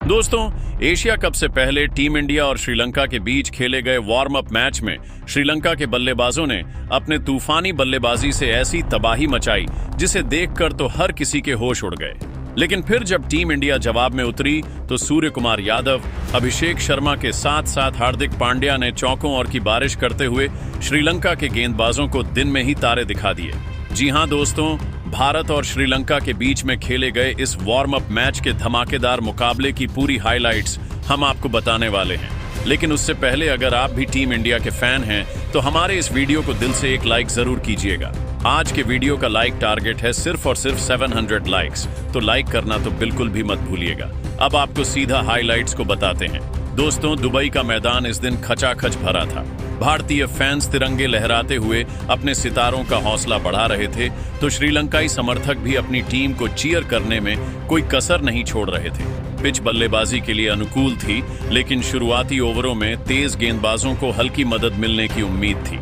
दोस्तों, Asia cup से पहले टीम इंडिया और श्रीलंका के बीच खेले गए वार्म अप मैच में श्रीलंका के बल्लेबाजों ने अपने तूफानी बल्लेबाजी से ऐसी तबाही मचाई जिसे देखकर तो हर किसी के होश उड़ गए। लेकिन फिर जब टीम इंडिया जवाब में उतरी तो सूर्य कुमार यादव, अभिषेक शर्मा के साथ साथ हार्दिक पांड्या ने चौकों और की बारिश करते हुए श्रीलंका के गेंदबाजों को दिन में ही तारे दिखा दिए। जी हां दोस्तों, भारत और श्रीलंका के बीच में खेले गए इस वार्म अप मैच के धमाकेदार मुकाबले की पूरी हाइलाइट्स हम आपको बताने वाले हैं। लेकिन उससे पहले अगर आप भी टीम इंडिया के फैन हैं तो हमारे इस वीडियो को दिल से एक लाइक जरूर कीजिएगा। आज के वीडियो का लाइक टारगेट है सिर्फ और सिर्फ 700 लाइक्स, तो लाइक करना तो बिल्कुल भी मत भूलिएगा। अब आपको सीधा हाइलाइट्स को बताते हैं। दोस्तों, दुबई का मैदान इस दिन खचाखच भरा था। भारतीय फैंस तिरंगे लहराते हुए अपने सितारों का हौसला बढ़ा रहे थे तो श्रीलंकाई समर्थक भी अपनी टीम को चीयर करने में कोई कसर नहीं छोड़ रहे थे। पिच बल्लेबाजी के लिए अनुकूल थी, लेकिन शुरुआती ओवरों में तेज गेंदबाजों को हल्की मदद मिलने की उम्मीद थी।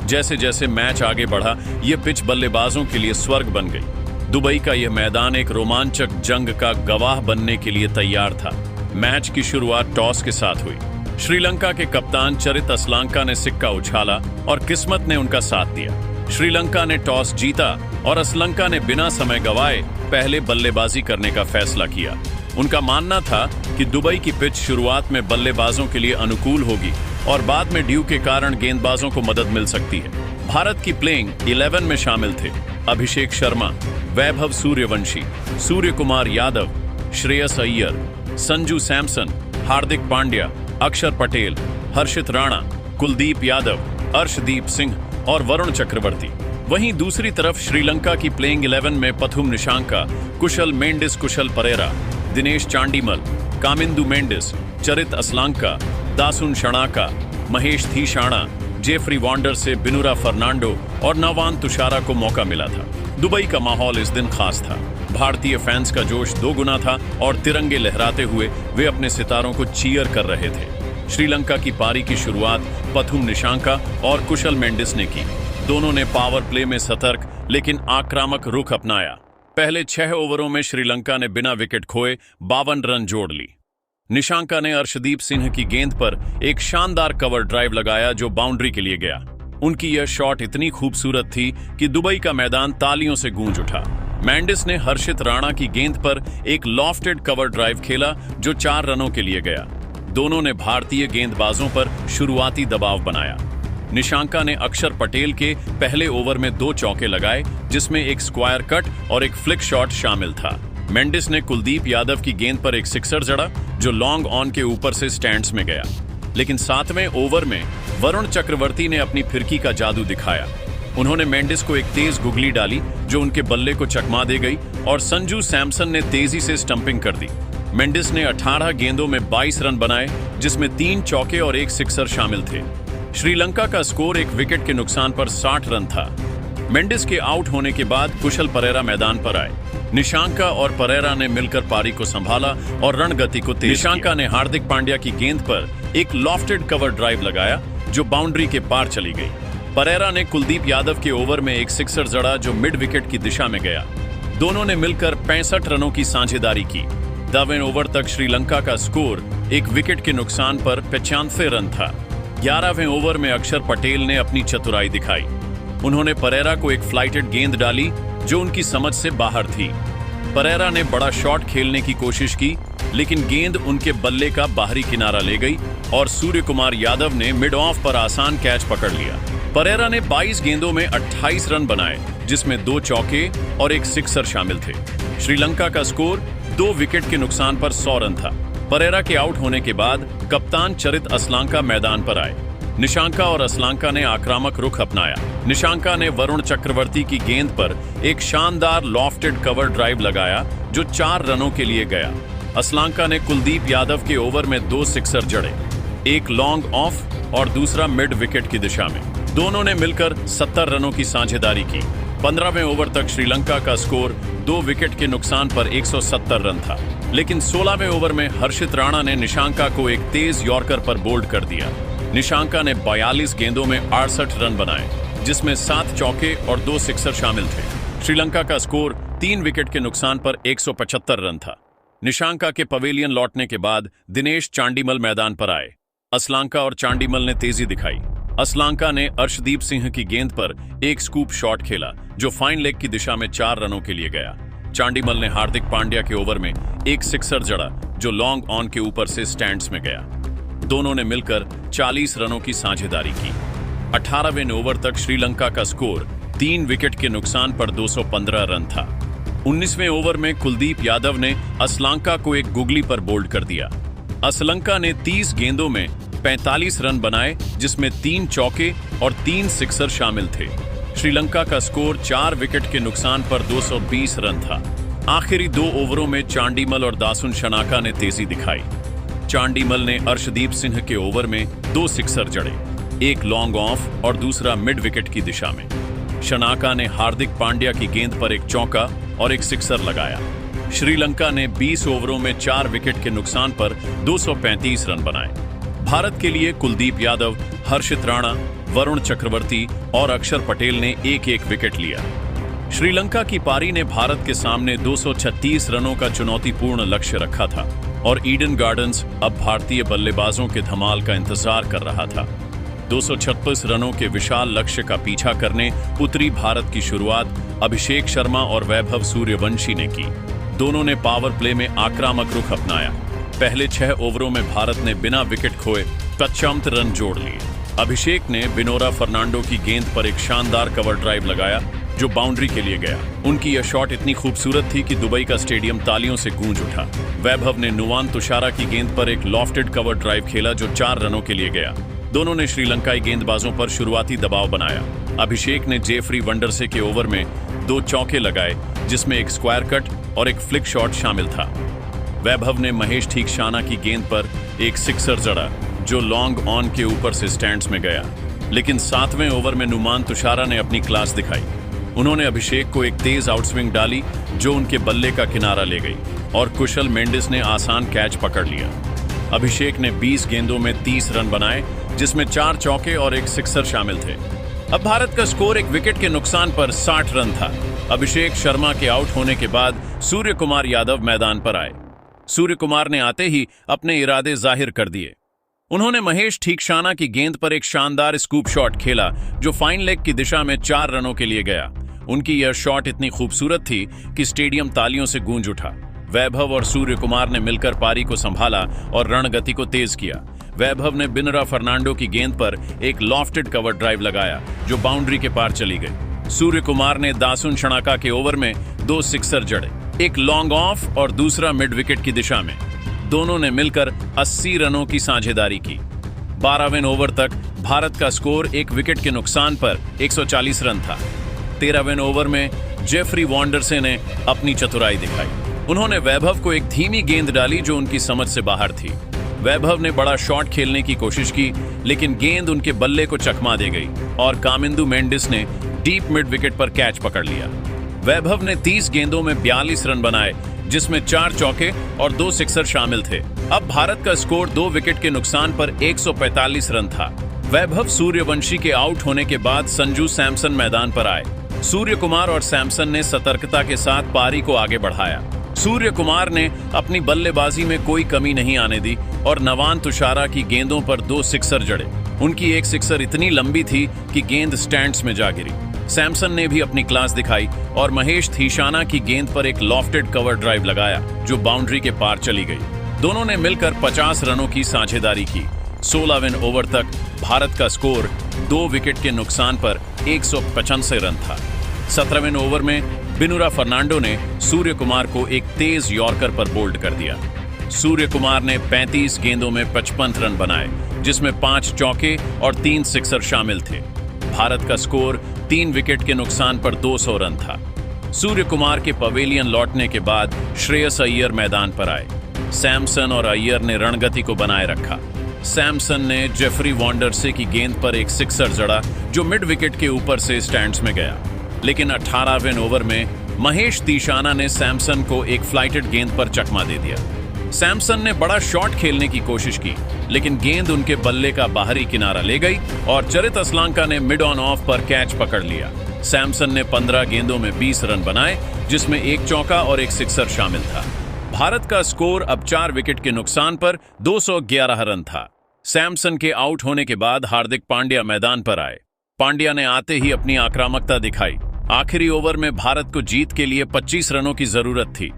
जैसे जैसे मैच आगे बढ़ा, ये पिच बल्लेबाजों के लिए स्वर्ग बन गई। दुबई का यह मैदान एक रोमांचक जंग का गवाह बनने के लिए तैयार था। मैच की शुरुआत टॉस के साथ हुई। श्रीलंका के कप्तान चरित असलांका ने सिक्का उछाला और किस्मत ने उनका साथ दिया। श्रीलंका ने टॉस जीता और असलंका ने बिना समय गंवाए पहले बल्लेबाजी करने का फैसला किया। उनका मानना था कि दुबई की पिच शुरुआत में बल्लेबाजों के लिए अनुकूल होगी और बाद में ड्यू के कारण गेंदबाजों को मदद मिल सकती है। भारत की प्लेइंग 11 में शामिल थे अभिषेक शर्मा, वैभव सूर्यवंशी, सूर्य कुमार यादव, श्रेयस अय्यर, संजू सैमसन, हार्दिक पांड्या, अक्षर पटेल, हर्षित राणा, कुलदीप यादव, अर्शदीप सिंह और वरुण चक्रवर्ती। वहीं दूसरी तरफ श्रीलंका की प्लेइंग 11 में पथुम निशांका, कुशल मेंडिस, कुशल परेरा, दिनेश चांडीमल, कामिंदु मेंडिस, चरित असलांका, दासुन शणाका, महेश थीशाणा, जेफरी वॉन्डर से बिनुरा फर्नांडो और नवान तुषारा को मौका मिला था। दुबई का माहौल इस दिन खास था। भारतीय फैंस का जोश दोगुना था और तिरंगे लहराते हुए वे अपने सितारों को चीयर कर रहे थे। श्रीलंका की पारी की शुरुआत पथुम निशांका और कुशल मेंडिस ने की। दोनों ने पावर प्ले में सतर्क लेकिन आक्रामक रुख अपनाया। पहले 6 ओवरों में श्रीलंका ने बिना विकेट खोए 52 रन जोड़ ली। निशांका ने अर्शदीप सिंह की गेंद पर एक शानदार कवर ड्राइव लगाया जो बाउंड्री के लिए गया। उनकी यह शॉट इतनी खूबसूरत थी कि दुबई का मैदान तालियों से गूंज उठा। मेंडिस ने हर्षित राणा की गेंद पर एक लॉफ्टेड कवर ड्राइव खेला जो 4 रनों के लिए गया। दोनों ने भारतीय गेंदबाजों पर शुरुआती दबाव बनाया। निशांका ने अक्षर पटेल के पहले ओवर में 2 चौके लगाए, जिसमें एक स्क्वायर कट और एक फ्लिक शॉट शामिल था। मेंडिस ने कुलदीप यादव की गेंद पर एक सिक्सर जड़ा जो लॉन्ग ऑन के ऊपर से स्टैंड्स में गया। लेकिन 7वें ओवर में वरुण चक्रवर्ती ने अपनी फिरकी का जादू दिखाया। उन्होंने मेंडिस को एक तेज गुगली डाली जो उनके बल्ले को चकमा दे गई और संजू सैमसन ने तेजी से स्टंपिंग कर दी। मेंडिस ने 18 गेंदों में 22 रन बनाए, जिसमें 3 चौके और एक सिक्सर शामिल थे। श्रीलंका का स्कोर एक विकेट के नुकसान पर 60 रन था। मेंडिस के आउट होने के बाद कुशल परेरा मैदान पर आए। निशांका और परेरा ने मिलकर पारी को संभाला और रणगति को तेज। निशांका ने हार्दिक पांड्या की गेंद पर एक लॉफ्टेड कवर ड्राइव लगाया जो बाउंड्री के पार चली गई। परेरा ने कुलदीप यादव के ओवर में एक सिक्सर जड़ा जो मिड विकेट की दिशा में गया। दोनों ने मिलकर 65 रनों की साझेदारी की। 10वें ओवर तक श्रीलंका का स्कोर एक विकेट के नुकसान पर 95 रन था। 11वें ओवर में अक्षर पटेल ने अपनी चतुराई दिखाई। उन्होंने परेरा को एक फ्लाइटेड गेंद डाली जो उनकी समझ से बाहर थी। परेरा ने बड़ा शॉट खेलने की कोशिश की, लेकिन गेंद उनके बल्ले का बाहरी किनारा ले गई और सूर्य कुमार यादव ने मिड ऑफ पर आसान कैच पकड़ लिया। परेरा ने 22 गेंदों में 28 रन बनाए, जिसमें 2 चौके और एक सिक्सर शामिल थे। श्रीलंका का स्कोर 2 विकेट के नुकसान पर 100 रन था। परेरा के आउट होने के बाद कप्तान चरित असलांका मैदान पर आए। निशांका और असलांका ने आक्रामक रुख अपनाया। निशांका ने वरुण चक्रवर्ती की गेंद पर एक शानदार लॉफ्टेड कवर ड्राइव लगाया जो 4 रनों के लिए गया। असलांका ने कुलदीप यादव के ओवर में 2 सिक्सर जड़े, एक लॉन्ग ऑफ और दूसरा मिड विकेट की दिशा में। दोनों ने मिलकर 70 रनों की साझेदारी की। 15वें ओवर तक श्रीलंका का स्कोर 2 विकेट के नुकसान पर 170 रन था। लेकिन 16वें ओवर में हर्षित राणा ने निशांका को एक तेज यॉर्कर पर बोल्ड कर दिया। निशांका ने 42 गेंदों में 68 रन बनाए, जिसमें 7 चौके और 2 सिक्सर शामिल थे। श्रीलंका का स्कोर 3 विकेट के नुकसान पर 175 रन था। निशांका के पवेलियन लौटने के बाद दिनेश चांडीमल मैदान पर आए। असलांका और चांडीमल ने तेजी दिखाई। असलांका ने अर्शदीप सिंह की गेंद पर एक स्कूप शॉट खेला जो फाइन लेग की दिशा में 4 रनों के लिए गया। चांडीमल ने हार्दिक पांड्या के ओवर में एक सिक्सर जड़ा जो लॉन्ग ऑन के ऊपर से स्टैंड्स में गया। दोनों ने मिलकर 40 रनों की साझेदारी की। 18वें ओवर तक श्रीलंका का स्कोर 3 विकेट के नुकसान पर 215 रन था। 19वें ओवर में कुलदीप यादव ने असलांका को एक गुगली पर बोल्ड कर दिया। असलंका ने 30 गेंदों में 45 रन बनाए जिसमें 3 चौके और 3 सिक्सर शामिल थे। श्रीलंका का स्कोर 4 विकेट के नुकसान पर 220 रन था। आखिरी 2 ओवरों में चांडीमल और दासुन शनाका ने तेजी दिखाई। चांडीमल ने अर्शदीप सिंह के ओवर में 2 सिक्सर जड़े, एक लॉन्ग ऑफ और दूसरा मिड विकेट की दिशा में। शनाका ने हार्दिक पांड्या की गेंद पर एक चौका और एक सिक्सर लगाया। श्रीलंका ने 20 ओवरों में 4 विकेट के नुकसान पर 235 रन बनाए। भारत के लिए कुलदीप यादव, हर्षित राणा, वरुण चक्रवर्ती और अक्षर पटेल ने एक एक विकेट लिया। श्रीलंका की पारी ने भारत के सामने 236 रनों का चुनौतीपूर्ण लक्ष्य रखा था और ईडन गार्डन्स अब भारतीय बल्लेबाजों के धमाल का इंतजार कर रहा था। 236 रनों के विशाल लक्ष्य का पीछा करने उतरी भारत की शुरुआत अभिषेक शर्मा और वैभव सूर्यवंशी ने की। दोनों ने पावर प्ले में आक्रामक रुख अपनाया। पहले 6 ओवरों में भारत ने बिना विकेट खोए 55 रन जोड़ लिए। अभिषेक ने विनोरा फर्नांडो की गेंद पर एक शानदार कवर ड्राइव लगाया जो बाउंड्री के लिए गया। उनकी यह शॉट इतनी खूबसूरत थी कि दुबई का स्टेडियम तालियों से गूंज उठा। वैभव ने नुवान तुषारा की गेंद पर एक लॉफ्टेड कवर ड्राइव खेला जो 4 रनों के लिए गया। दोनों ने श्रीलंकाई गेंदबाजों पर शुरुआती दबाव बनाया। अभिषेक ने जेफरी वंडरसे के ओवर में 2 चौके लगाए जिसमें एक स्क्वायर कट और एक फ्लिक शॉट शामिल था। वैभव ने महेश ठीकशाना की गेंद पर एक सिक्सर जड़ा जो लॉन्ग ऑन के ऊपर से स्टैंड्स में गया। लेकिन 7वें ओवर में नुमान तुषारा ने अपनी क्लास दिखाई। उन्होंने अभिषेक को एक तेज आउटस्विंग डाली जो उनके बल्ले का किनारा ले गई और कुशल मेंडिस ने आसान कैच पकड़ लिया। अभिषेक ने 20 गेंदों में 30 रन बनाए जिसमें 4 चौके और एक सिक्सर शामिल थे। अब भारत का स्कोर 1 विकेट के नुकसान पर 60 रन था। अभिषेक शर्मा के आउट होने के बाद सूर्य कुमार यादव मैदान पर आए। सूर्य कुमार ने आते ही अपने इरादे जाहिर कर दिए। उन्होंने महेश ठीकशाना की गेंद पर एक शानदार स्कूप शॉट खेला जो फाइन लेग की दिशा में 4 रनों के लिए गया। उनकी यह शॉट इतनी खूबसूरत थी कि स्टेडियम तालियों से गूंज उठा। वैभव और सूर्य कुमार ने मिलकर पारी को संभाला और रणगति को तेज किया। वैभव ने विनोरा फर्नांडो की गेंद पर एक लॉफ्टेड कवर ड्राइव लगाया जो बाउंड्री के पार चली गई। सूर्य कुमार ने दासुन शनाका के ओवर में 2 सिक्सर जड़े, एक लॉन्ग ऑफ और दूसरा मिड विकेट की दिशा में। दोनों ने मिलकर 80 रनों की साझेदारी की। 12वें ओवर तक भारत का स्कोर 1 विकेट के नुकसान पर 140 रन था। 13वें ओवर में जेफरी वॉन्डरसे ने अपनी चतुराई दिखाई। उन्होंने वैभव को एक धीमी गेंद डाली जो उनकी समझ से बाहर थी। वैभव ने बड़ा शॉट खेलने की कोशिश की लेकिन गेंद उनके बल्ले को चकमा दे गई और कामिंदु मेंडिस ने डीप मिड विकेट पर कैच पकड़ लिया। वैभव ने 30 गेंदों में 42 रन बनाए जिसमें 4 चौके और 2 सिक्सर शामिल थे। अब भारत का स्कोर 2 विकेट के नुकसान पर 145 रन था। वैभव सूर्यवंशी के आउट होने के बाद संजू सैमसन मैदान पर आए। सूर्य कुमार और सैमसन ने सतर्कता के साथ पारी को आगे बढ़ाया। सूर्य कुमार ने अपनी बल्लेबाजी में कोई कमी नहीं आने दी और नवान तुषारा की गेंदों पर 2 सिक्सर जड़े। उनकी एक सिक्सर इतनी लंबी थी कि गेंद स्टैंड्स में जा गिरी। सैमसन ने भी अपनी क्लास दिखाई और महेश ठीकशाना की गेंद पर एक लॉफ्टेड कवर ड्राइव लगाया जो बाउंड्री के पार चली गई। दोनों ने मिलकर 50 रनों की साझेदारी की। 16वें ओवर तक भारत का स्कोर 2 विकेट के नुकसान पर 185 रन था। 17वें ओवर में विनोरा फर्नांडो ने सूर्य कुमार को एक तेज यॉर्कर पर बोल्ड कर दिया। सूर्य कुमार ने 35 गेंदों में 55 रन बनाए जिसमें 5 चौके और 3 सिक्सर शामिल थे। भारत का स्कोर 3 विकेट के नुकसान पर 200 रन था। सूर्य कुमार के पवेलियन लौटने के बाद श्रेयस अय्यर मैदान पर आए। सैमसन और अय्यर ने रणगति को बनाए रखा। सैमसन ने जेफरी वॉन्डरसे की गेंद पर एक सिक्सर जड़ा जो मिड विकेट के ऊपर से स्टैंड्स में गया। लेकिन 18वें ओवर में महेश तीशाना ने सैमसन को एक फ्लाइटेड गेंद पर चकमा दे दिया। सैमसन ने बड़ा शॉट खेलने की कोशिश की लेकिन गेंद उनके बल्ले का बाहरी किनारा ले गई और चरित असलांका ने मिड ऑन ऑफ पर कैच पकड़ लिया। सैमसन ने 15 गेंदों में 20 रन बनाए जिसमें एक चौका और एक सिक्सर शामिल था। भारत का स्कोर अब 4 विकेट के नुकसान पर 211 रन था। सैमसन के आउट होने के बाद हार्दिक पांड्या मैदान पर आए। पांड्या ने आते ही अपनी आक्रामकता दिखाई। आखिरी ओवर में भारत को जीत के लिए 25 रनों की जरूरत थी।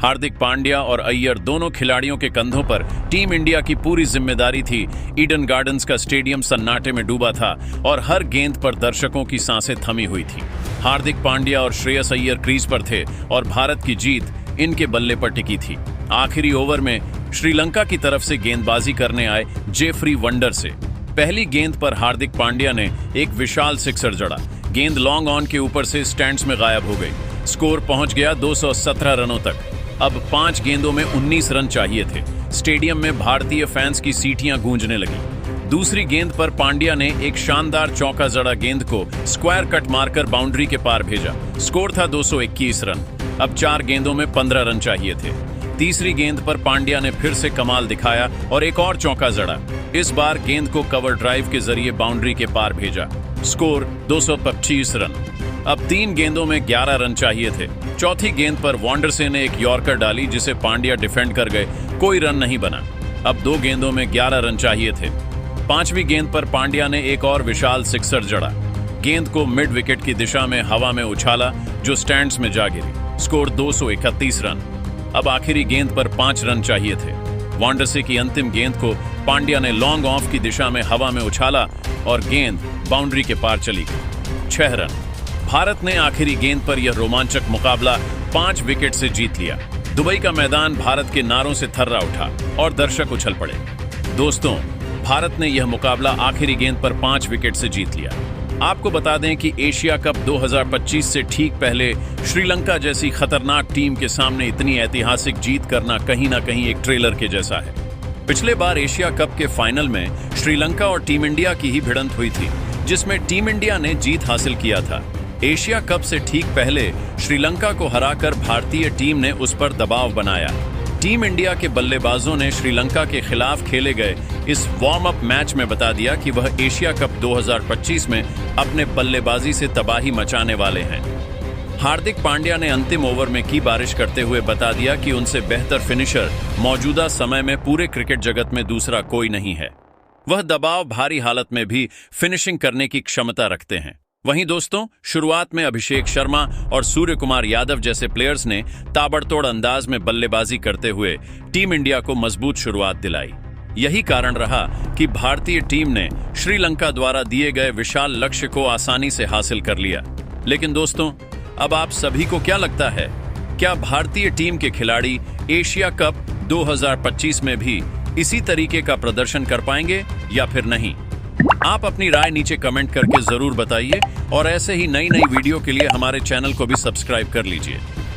हार्दिक पांड्या और अय्यर दोनों खिलाड़ियों के कंधों पर टीम इंडिया की पूरी जिम्मेदारी थी। ईडन गार्डन्स का स्टेडियम सन्नाटे में डूबा था और हर गेंद पर दर्शकों की सांसें थमी हुई थी। हार्दिक पांड्या और श्रेयस अय्यर क्रीज पर थे और भारत की जीत इनके बल्ले पर टिकी थी। आखिरी ओवर में श्रीलंका की तरफ से गेंदबाजी करने आए जेफरी वंडर से पहली गेंद पर हार्दिक पांड्या ने एक विशाल सिक्सर जड़ा। गेंद लॉन्ग ऑन के ऊपर से स्टैंड्स में गायब हो गई। स्कोर पहुंच गया 217 रनों तक। अब 5 गेंदों में 19 रन चाहिए थे। स्टेडियम में भारतीय फैंस की सीटियां गूंजने लगी। दूसरी गेंद पर पांड्या ने एक शानदार चौका जड़ा गेंद को स्क्वायर कट मारकर बाउंड्री के पार भेजा। स्कोर था 221 रन। अब 4 गेंदों में 15 रन चाहिए थे। तीसरी गेंद पर पांड्या ने फिर से कमाल दिखाया और एक और चौका जड़ा। इस बार गेंद को कवर ड्राइव के जरिए बाउंड्री के पार भेजा। Score 225 run. अब 3 गेंदों में 11 रन चाहिए थे। चौथी गेंद पर वॉन्डरसे ने एक यॉर्कर डाली जिसे पांड्या डिफेंड कर गए। कोई रन नहीं बना। अब 2 गेंदों में 11 रन चाहिए थे। 5वीं गेंद पर पांड्या ने एक और विशाल सिक्सर जड़ा। गेंद को मिड विकेट की दिशा में हवा में उछाला जो स्टैंड्स में जा गिरी। Score 231 run. अब आखिरी गेंद पर 5 रन चाहिए थे। वॉन्डरसे की अंतिम गेंद को पांड्या ने लॉन्ग ऑफ की दिशा में हवा में उछाला और गेंद बाउंड्री के पार चली गई। 6 रन। भारत ने आखिरी गेंद पर यह रोमांचक मुकाबला 5 विकेट से जीत लिया। दुबई का मैदान भारत के नारों से थर्रा उठा और दर्शक उछल पड़े। दोस्तों, भारत ने यह मुकाबला आखिरी गेंद पर 5 विकेट से जीत लिया। आपको बता दें कि एशिया कप 2025 से ठीक पहले श्रीलंका जैसी खतरनाक टीम के सामने इतनी ऐतिहासिक जीत करना कहीं ना कहीं एक ट्रेलर के जैसा है। पिछले बार एशिया कप के फाइनल में श्रीलंका और टीम इंडिया की ही भिड़ंत हुई थी, जिसमें टीम इंडिया ने जीत हासिल किया था। एशिया कप से ठीक पहले श्रीलंका को हराकर भारतीय टीम ने उस पर दबाव बनाया। टीम इंडिया के बल्लेबाजों ने श्रीलंका के खिलाफ खेले गए इस वार्म अप मैच में बता दिया कि वह एशिया कप 2025 में अपने बल्लेबाजी से तबाही मचाने वाले हैं। हार्दिक पांड्या ने अंतिम ओवर में की बारिश करते हुए बता दिया कि उनसे बेहतर फिनिशर मौजूदा समय में पूरे क्रिकेट जगत में दूसरा कोई नहीं है। वह दबाव भारी हालत में भी फिनिशिंग करने की क्षमता रखते हैं। वहीं दोस्तों, शुरुआत में अभिषेक शर्मा और सूर्य कुमार यादव जैसे प्लेयर्स ने ताबड़तोड़ अंदाज में बल्लेबाजी करते हुए टीम इंडिया को मजबूत शुरुआत दिलाई। यही कारण रहा कि भारतीय टीम ने श्रीलंका द्वारा दिए गए विशाल लक्ष्य को आसानी से हासिल कर लिया। लेकिन दोस्तों, अब आप सभी को क्या लगता है, क्या भारतीय टीम के खिलाड़ी एशिया कप 2025 में भी इसी तरीके का प्रदर्शन कर पाएंगे या फिर नहीं? आप अपनी राय नीचे कमेंट करके जरूर बताइए और ऐसे ही नई वीडियो के लिए हमारे चैनल को भी सब्सक्राइब कर लीजिए।